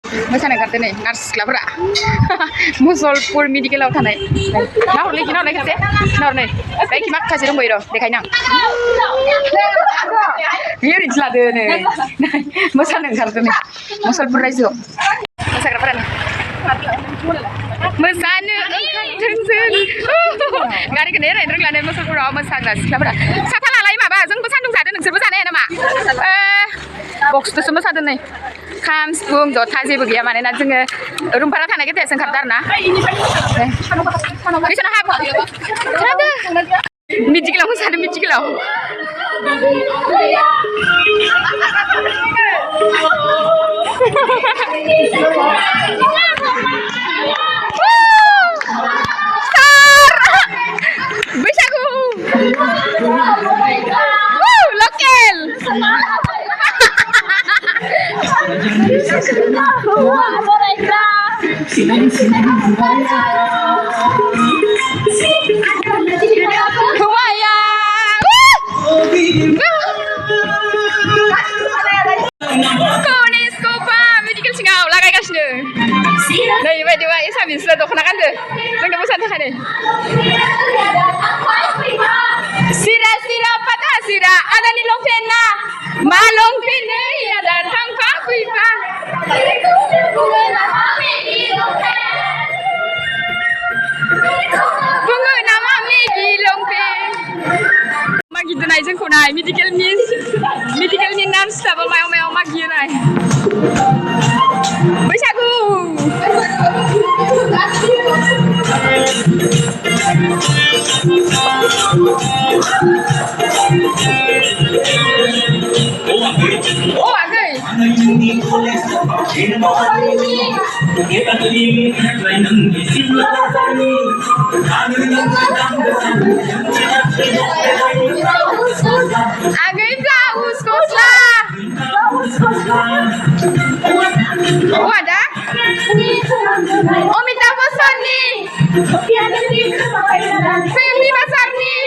मोसानो ओंखारदों नै नार्स सिख्लाफोरा मुसलपुर मेडिकेलाव थानाय नाहरलै खेसे नाहरनै बायखि माखासे दंबायो र' देखायनो बियो ओरैनोसो लादो नै मोसानो ओंखारदों नै मुसलपुर रायजोआव मोसाग्राफोरानो मोसानो ओंखारदों गारिखौनो एरायनो रोंलानो मुसलपुराव मोसाग्रा सिख्लाफोरा साथा लालाय माबा जोंबो सान्दुं जादों नोंसोरबो जानो हाया नामा बक्सजोंसो मोसादों नै खाम सिफुं जथा जेबो गैया मानोना जोङो रुम भारा थानाय गेथायासो ओंखारदों आरो ना बेसानो हाब मेडिकेलाव मोसादों मेडिकेलाव Bwisagu lokel hwby मेडिकेल सिङाव लागायगासिनो नै बायदिबा एसामिसफोरा दख'ना गानदो जोंनो मोसानो थाखाय नै सिरा सिरा पाता सिरा आदानि लंपेन्टना मा लंपेन्ट नै आदा थांफा फैफा बुङो नामा मेगि लंपेन्ट मागिदो नाय जोंखौ नाय मेडिकेलनि नार्सफ्राबो मायाव मागियो नाय बैसागु agay blouse kosla ada Omita Bosoni Femi Basarni